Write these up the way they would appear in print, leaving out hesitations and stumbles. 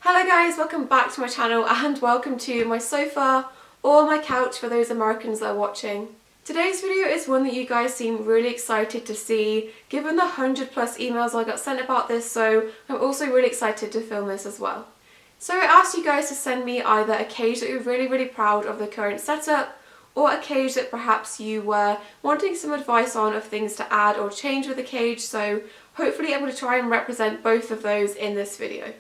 Hello guys, welcome back to my channel and welcome to my sofa or my couch for those Americans that are watching. Today's video is one that you guys seem really excited to see given the 100+ emails I got sent about this, so I'm also really excited to film this as well. So I asked you guys to send me either a cage that you're really proud of the current setup or a cage that perhaps you were wanting some advice on of things to add or change with the cage, so hopefully I'm going to try and represent both of those in this video.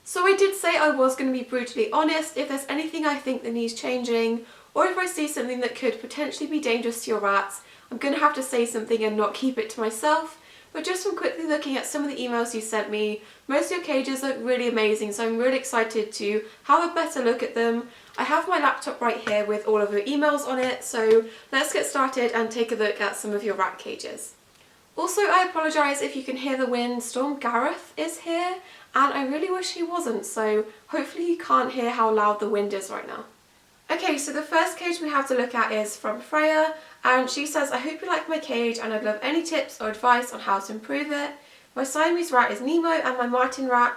So I did say I was going to be brutally honest if there's anything I think that needs changing, or if I see something that could potentially be dangerous to your rats, I'm going to have to say something and not keep it to myself. But just from quickly looking at some of the emails you sent me, most of your cages look really amazing, so I'm really excited to have a better look at them. I have my laptop right here with all of your emails on it, so let's get started and take a look at some of your rat cages. Also, I apologise if you can hear the wind. Storm Gareth is here and I really wish he wasn't, so hopefully you can't hear how loud the wind is right now. Okay, so the first cage we have to look at is from Freya, and she says, I hope you like my cage and I'd love any tips or advice on how to improve it. My Siamese rat is Nemo and my Martin rat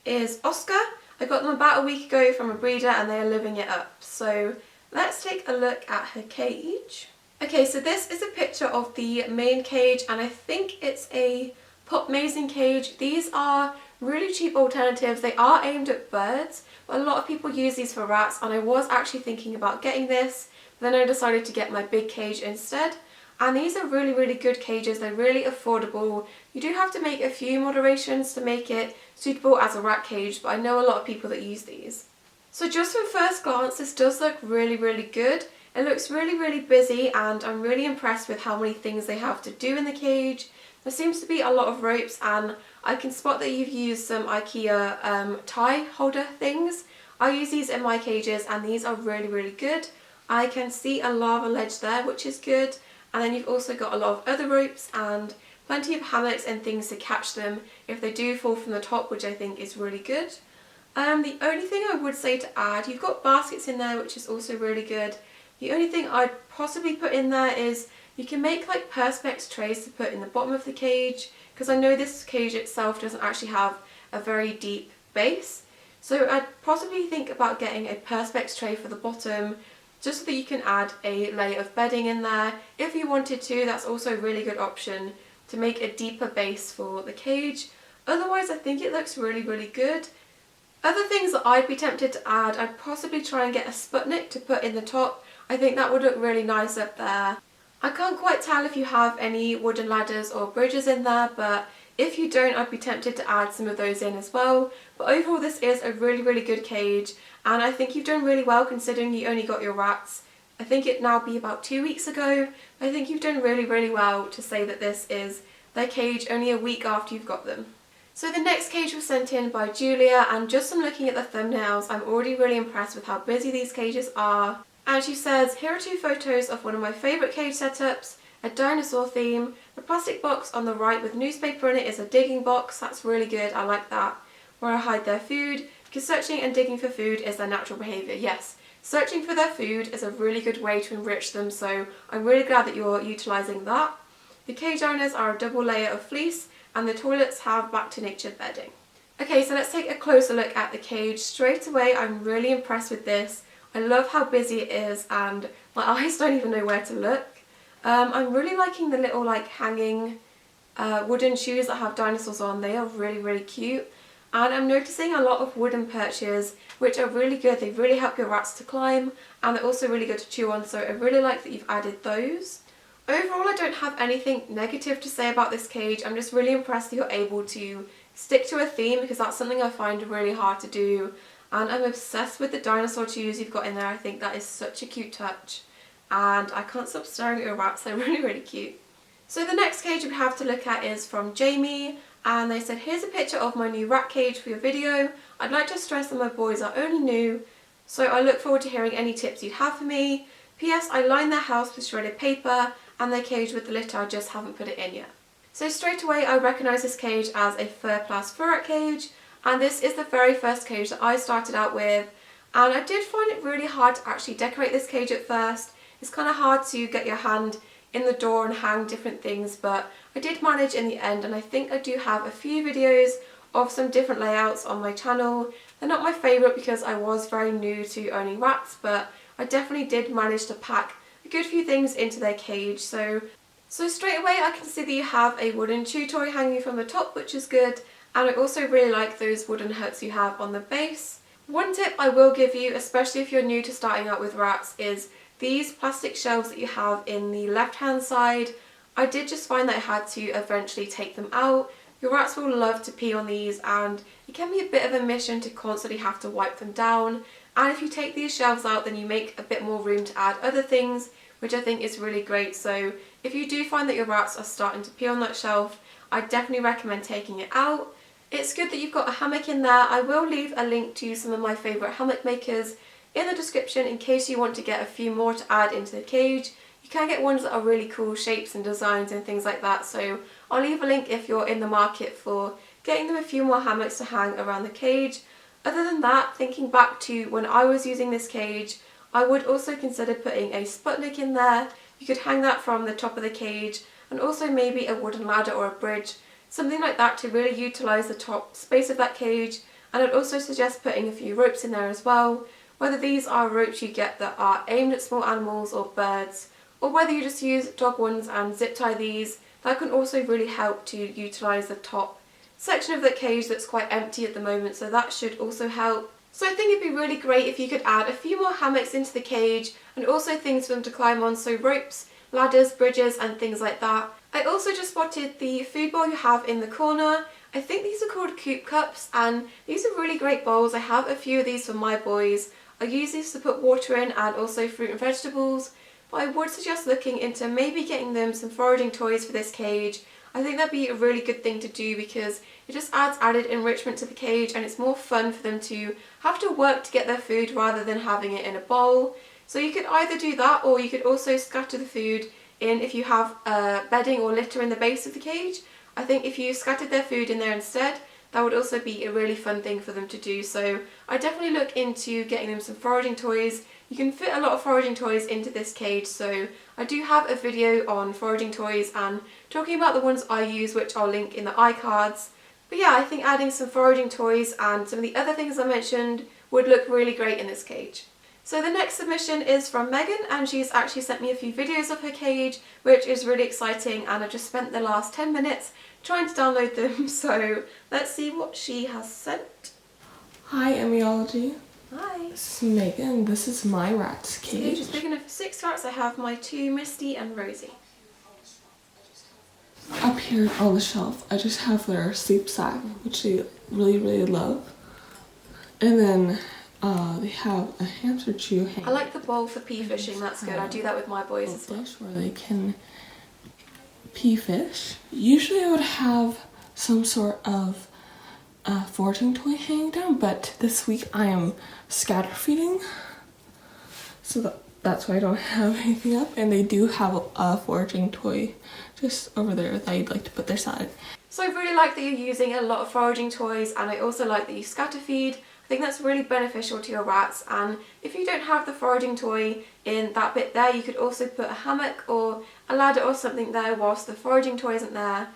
is Oscar. I got them about a week ago from a breeder and they are living it up. So let's take a look at her cage. Okay, so this is a picture of the main cage and I think it's a pop mazing cage. These are really cheap alternatives. They are aimed at birds, but a lot of people use these for rats, and I was actually thinking about getting this, but then I decided to get my big cage instead. And these are really good cages. They're really affordable. You do have to make a few moderations to make it suitable as a rat cage, but I know a lot of people that use these. So just from first glance, this does look really good. It looks really busy and I'm really impressed with how many things they have to do in the cage. There seems to be a lot of ropes and I can spot that you've used some IKEA tie holder things. I use these in my cages and these are really good. I can see a lava ledge there, which is good, and then you've also got a lot of other ropes and plenty of hammocks and things to catch them if they do fall from the top, which I think is really good. The only thing I would say to add, you've got baskets in there, which is also really good. The only thing I'd possibly put in there is you can make like perspex trays to put in the bottom of the cage, because I know this cage itself doesn't actually have a very deep base. So I'd possibly think about getting a perspex tray for the bottom, just so that you can add a layer of bedding in there. If you wanted to, that's also a really good option to make a deeper base for the cage. Otherwise, I think it looks really good. Other things that I'd be tempted to add, I'd possibly try and get a Sputnik to put in the top. I think that would look really nice up there. I can't quite tell if you have any wooden ladders or bridges in there, but if you don't, I'd be tempted to add some of those in as well. But overall, this is a really good cage, and I think you've done really well considering you only got your rats, I think it now be about 2 weeks ago. I think you've done really well to say that this is their cage only a week after you've got them. So the next cage was sent in by Julia, and just from looking at the thumbnails, I'm already really impressed with how busy these cages are. And she says, here are 2 photos of one of my favourite cage setups, a dinosaur theme. The plastic box on the right with newspaper in it is a digging box. That's really good, I like that. Where I hide their food, because searching and digging for food is their natural behaviour. Yes, searching for their food is a really good way to enrich them, so I'm really glad that you're utilising that. The cage owners are a double layer of fleece, and the toilets have back to nature bedding. Okay, so let's take a closer look at the cage. Straight away, I'm really impressed with this. I love how busy it is and my eyes don't even know where to look. I'm really liking the little like hanging wooden shoes that have dinosaurs on. They are really cute. And I'm noticing a lot of wooden perches, which are really good. They really help your rats to climb, and they're also really good to chew on, so I really like that you've added those. Overall, I don't have anything negative to say about this cage. I'm just really impressed that you're able to stick to a theme, because that's something I find really hard to do. And I'm obsessed with the dinosaur chews you've got in there. I think that is such a cute touch. And I can't stop staring at your rats, they're really cute. So the next cage we have to look at is from Jamie. And they said, here's a picture of my new rat cage for your video. I'd like to stress that my boys are only new, so I look forward to hearing any tips you'd have for me. P.S. I lined their house with shredded paper and their cage with the litter, I just haven't put it in yet. So straight away I recognise this cage as a fur plus furret cage. And this is the very first cage that I started out with, and I did find it really hard to actually decorate this cage at first. It's kind of hard to get your hand in the door and hang different things, but I did manage in the end, and I think I do have a few videos of some different layouts on my channel. They're not my favourite because I was very new to owning rats, but I definitely did manage to pack a good few things into their cage. So straight away I can see that you have a wooden chew toy hanging from the top, which is good, and I also really like those wooden huts you have on the base. One tip I will give you, especially if you're new to starting out with rats, is these plastic shelves that you have in the left hand side. I did just find that I had to eventually take them out. Your rats will love to pee on these, and it can be a bit of a mission to constantly have to wipe them down. And if you take these shelves out, then you make a bit more room to add other things, which I think is really great. So if you do find that your rats are starting to pee on that shelf, I definitely recommend taking it out. It's good that you've got a hammock in there. I will leave a link to some of my favourite hammock makers in the description in case you want to get a few more to add into the cage. You can get ones that are really cool shapes and designs and things like that, so I'll leave a link if you're in the market for getting them a few more hammocks to hang around the cage. Other than that, thinking back to when I was using this cage, I would also consider putting a Sputnik in there. You could hang that from the top of the cage, and also maybe a wooden ladder or a bridge, something like that to really utilise the top space of that cage. And I'd also suggest putting a few ropes in there as well, whether these are ropes you get that are aimed at small animals or birds, or whether you just use dog ones and zip tie these. That can also really help to utilise the top section of the cage that's quite empty at the moment, so that should also help. So I think it'd be really great if you could add a few more hammocks into the cage, and also things for them to climb on, so ropes, ladders, bridges and things like that. I also just spotted the food bowl you have in the corner. I think these are called coop cups, and these are really great bowls. I have a few of these for my boys. I use these to put water in and also fruit and vegetables, but I would suggest looking into maybe getting them some foraging toys for this cage. I think that'd be a really good thing to do because it just adds added enrichment to the cage, and it's more fun for them to have to work to get their food rather than having it in a bowl. So you could either do that, or you could also scatter the food in if you have bedding or litter in the base of the cage. I think if you scattered their food in there instead, that would also be a really fun thing for them to do. So I definitely look into getting them some foraging toys. You can fit a lot of foraging toys into this cage, so I do have a video on foraging toys and talking about the ones I use, which I'll link in the iCards. But yeah, I think adding some foraging toys and some of the other things I mentioned would look really great in this cage. So the next submission is from Megan, and she's actually sent me a few videos of her cage, which is really exciting, and I just spent the last 10 minutes trying to download them, so let's see what she has sent. Hi Emiology. Hi. This is Megan. This is my rat's The cage. cage is big enough for 6 rats. I have my 2, Misty and Rosie. Up here on the shelf, I just have their sleep sack, which they really love. And then they have a hamster chew hanging. I like the bowl for pea fishing, that's good. I do that with my boys as well. Where they can pea fish. Usually I would have some sort of foraging toy hanging down, but this week I am scatter feeding, so that's why I don't have anything up. And they do have a foraging toy just over there that I'd like to put their side. So I really like that you're using a lot of foraging toys, and I also like that you scatter feed. I think that's really beneficial to your rats, and if you don't have the foraging toy in that bit there, you could also put a hammock or a ladder or something there whilst the foraging toy isn't there.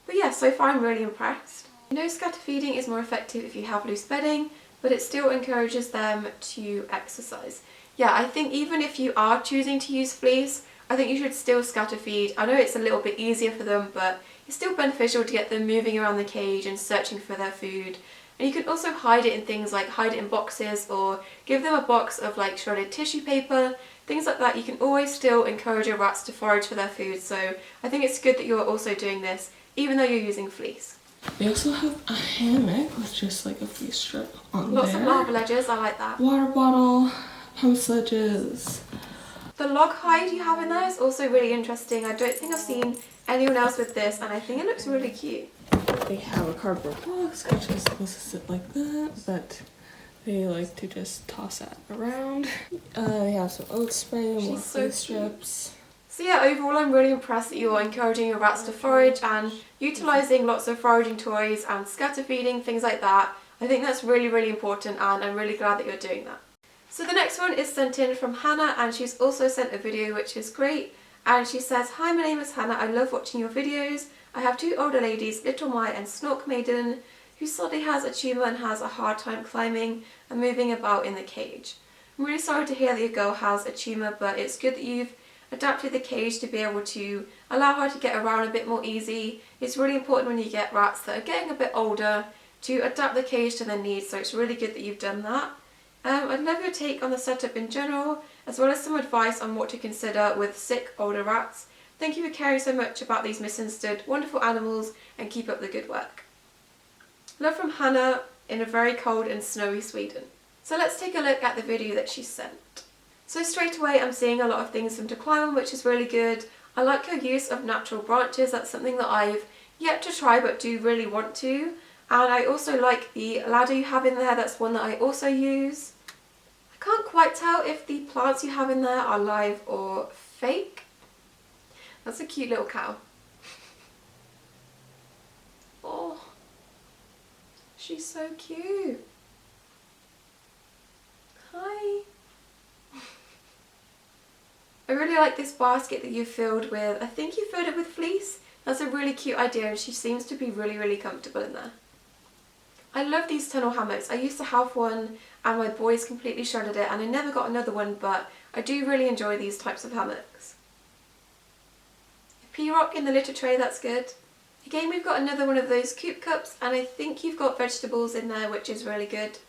But yeah, so far I'm really impressed. I know scatter feeding is more effective if you have loose bedding, but it still encourages them to exercise. Yeah, I think even if you are choosing to use fleece, I think you should still scatter feed. I know it's a little bit easier for them, but it's still beneficial to get them moving around the cage and searching for their food. And you can also hide it in things like hide it in boxes, or give them a box of like shredded tissue paper, things like that. You can always still encourage your rats to forage for their food, so I think it's good that you're also doing this, even though you're using fleece. They also have a hammock with just like a fleece strip on there. Lots of marble edges, I like that. Water bottle, pump sledges. The log hide you have in there is also really interesting. I don't think I've seen anyone else with this, and I think it looks really cute. They have a cardboard box which is supposed to sit like that, but they like to just toss that around. They have some oat spray, more fleece strips. So yeah, overall I'm really impressed that you're encouraging your rats to forage and utilising lots of foraging toys and scatter feeding, things like that. I think that's really important, and I'm really glad that you're doing that. So the next one is sent in from Hannah, and she's also sent a video which is great. And she says, "Hi, my name is Hannah. I love watching your videos. I have 2 older ladies, Little My and Snork Maiden, who sadly has a tumour and has a hard time climbing and moving about in the cage. I'm really sorry to hear that your girl has a tumour, but it's good that you've adapted the cage to be able to allow her to get around a bit more easy. It's really important when you get rats that are getting a bit older to adapt the cage to their needs, so it's really good that you've done that. I'd love your take on the setup in general, as well as some advice on what to consider with sick older rats. Thank you for caring so much about these misunderstood wonderful animals, and keep up the good work. Love from Hannah in a very cold and snowy Sweden. So let's take a look at the video that she sent. So straight away I'm seeing a lot of things for them to climb on, which is really good. I like her use of natural branches. That's something that I've yet to try but do really want to. And I also like the ladder you have in there. That's one that I also use. I can't quite tell if the plants you have in there are live or fake. That's a cute little cow. Oh, she's so cute. Hi. I really like this basket that you've filled with, I think you filled it with fleece. That's a really cute idea, and she seems to be really comfortable in there. I love these tunnel hammocks. I used to have one and my boys completely shredded it, and I never got another one, but I do really enjoy these types of hammocks. A pea rock in the litter tray, that's good. Again, we've got another one of those coop cups, and I think you've got vegetables in there, which is really good.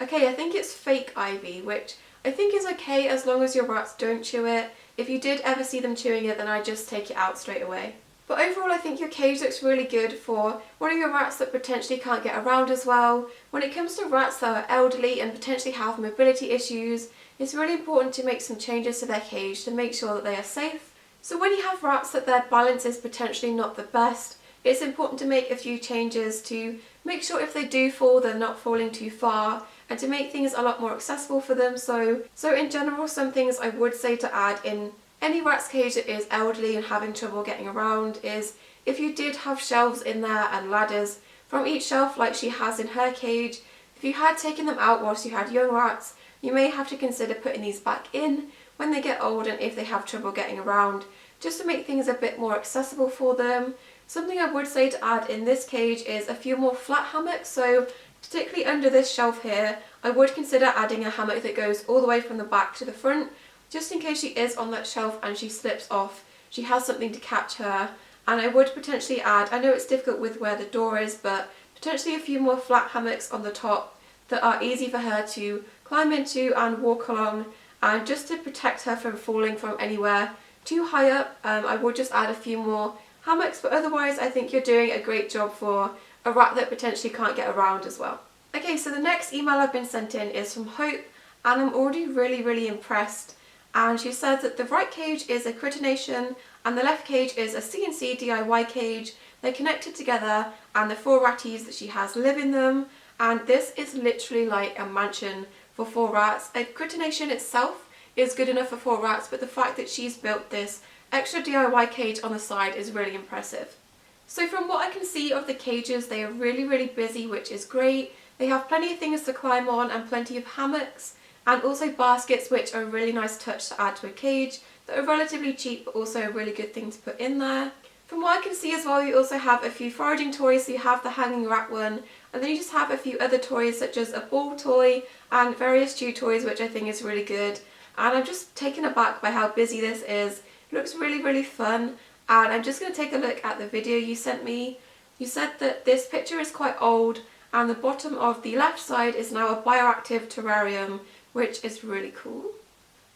Okay, I think it's fake ivy, which I think is okay as long as your rats don't chew it. If you did ever see them chewing it, then I'd just take it out straight away. But overall, I think your cage looks really good for one of your rats that potentially can't get around as well. When it comes to rats that are elderly and potentially have mobility issues, it's really important to make some changes to their cage to make sure that they are safe. So when you have rats that their balance is potentially not the best, it's important to make a few changes to make sure if they do fall, they're not falling too far, and to make things a lot more accessible for them. So in general, some things I would say to add in any rat's cage that is elderly and having trouble getting around is if you did have shelves in there and ladders from each shelf like she has in her cage, if you had taken them out whilst you had young rats, you may have to consider putting these back in when they get old and if they have trouble getting around, just to make things a bit more accessible for them. Something I would say to add in this cage is a few more flat hammocks. So particularly under this shelf here, I would consider adding a hammock that goes all the way from the back to the front, just in case she is on that shelf and she slips off, she has something to catch her. And I would potentially add, I know it's difficult with where the door is, but potentially a few more flat hammocks on the top that are easy for her to climb into and walk along, and just to protect her from falling from anywhere too high up. I would just add a few more hammocks, but otherwise I think you're doing a great job for a rat that potentially can't get around as well. Okay, so the next email I've been sent in is from Hope, and I'm already really impressed. And she said that the right cage is a Critter Nation and the left cage is a CNC DIY cage. They're connected together, and the 4 ratties that she has live in them, and this is literally like a mansion for 4 rats. A Critter Nation itself is good enough for 4 rats, but the fact that she's built this extra DIY cage on the side is really impressive. So from what I can see of the cages, they are really busy, which is great. They have plenty of things to climb on and plenty of hammocks, and also baskets, which are a really nice touch to add to a cage that are relatively cheap, but also a really good thing to put in there. From what I can see as well, you also have a few foraging toys. So you have the hanging rat one, and then you just have a few other toys such as a ball toy and various chew toys, which I think is really good. And I'm just taken aback by how busy this is. It looks really fun, and I'm just going to take a look at the video you sent me. You said that this picture is quite old, and the bottom of the left side is now a bioactive terrarium, which is really cool.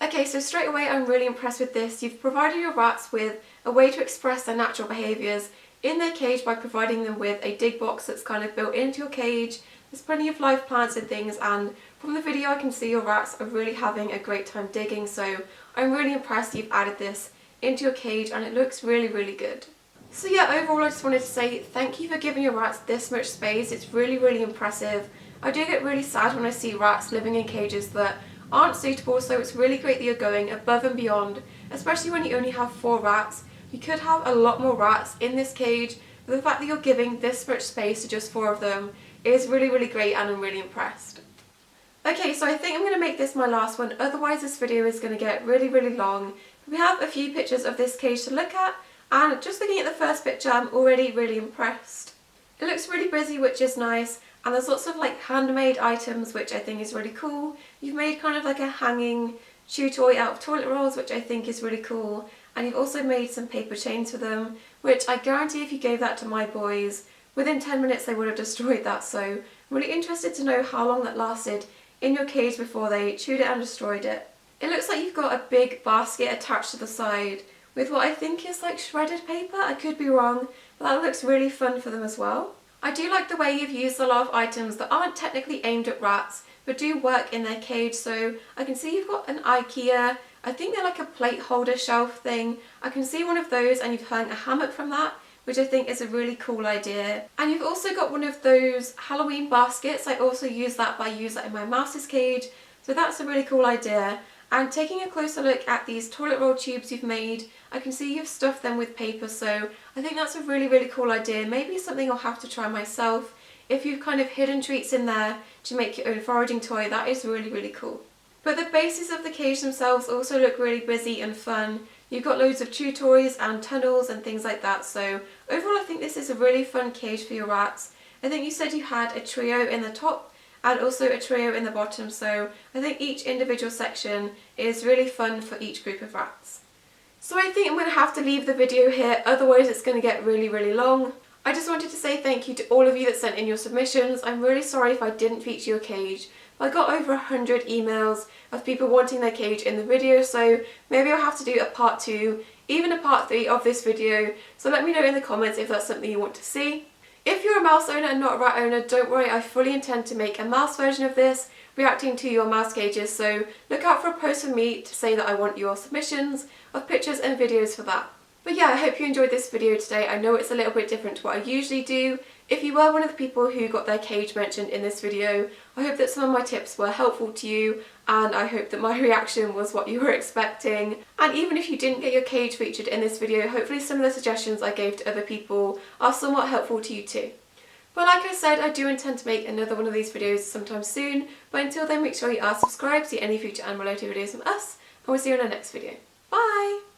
Okay, so straight away I'm really impressed with this. You've provided your rats with a way to express their natural behaviours in their cage by providing them with a dig box that's kind of built into your cage. There's plenty of live plants and things, and from the video I can see your rats are really having a great time digging, so I'm really impressed you've added this into your cage, and it looks really good. So yeah, overall I just wanted to say thank you for giving your rats this much space. It's really impressive. I do get really sad when I see rats living in cages that aren't suitable, so it's really great that you're going above and beyond, especially when you only have 4 rats. You could have a lot more rats in this cage, but the fact that you're giving this much space to just 4 of them is really great, and I'm really impressed. Okay, so I think I'm going to make this my last one, otherwise this video is going to get really long. We have a few pictures of this cage to look at, and just looking at the first picture I'm already really impressed. It looks really busy, which is nice, and there's lots of like handmade items, which I think is really cool. You've made kind of like a hanging chew toy out of toilet rolls, which I think is really cool, and you've also made some paper chains for them, which I guarantee if you gave that to my boys, within 10 minutes they would have destroyed that, so I'm really interested to know how long that lasted in your cage before they chewed it and destroyed it. It looks like you've got a big basket attached to the side with what I think is like shredded paper. I could be wrong, but that looks really fun for them as well. I do like the way you've used a lot of items that aren't technically aimed at rats, but do work in their cage. So I can see you've got an IKEA, I think they're like a plate holder shelf thing. I can see one of those, and you've hung a hammock from that, which I think is a really cool idea. And you've also got one of those Halloween baskets. I also use that, but I use that in my mouse's cage, so that's a really cool idea. And taking a closer look at these toilet roll tubes you've made, I can see you've stuffed them with paper, so I think that's a really cool idea. Maybe something I'll have to try myself. If you've kind of hidden treats in there to make your own foraging toy, that is really cool. But the bases of the cage themselves also look really busy and fun. You've got loads of chew toys and tunnels and things like that, so overall I think this is a really fun cage for your rats. I think you said you had a trio in the top and also a trio in the bottom, so I think each individual section is really fun for each group of rats. So I think I'm going to have to leave the video here, otherwise it's going to get really long. I just wanted to say thank you to all of you that sent in your submissions. I'm really sorry if I didn't feature your cage, but I got over 100 emails of people wanting their cage in the video, so maybe I'll have to do a part 2, even a part 3 of this video, so let me know in the comments if that's something you want to see. If you're a mouse owner and not a rat owner, don't worry, I fully intend to make a mouse version of this, reacting to your mouse cages, so look out for a post from me to say that I want your submissions of pictures and videos for that. But yeah, I hope you enjoyed this video today. I know it's a little bit different to what I usually do. If you were one of the people who got their cage mentioned in this video, I hope that some of my tips were helpful to you, and I hope that my reaction was what you were expecting. And even if you didn't get your cage featured in this video, hopefully some of the suggestions I gave to other people are somewhat helpful to you too. But like I said, I do intend to make another one of these videos sometime soon, but until then make sure you are subscribed to see any future animal related videos from us, and we'll see you in our next video. Bye!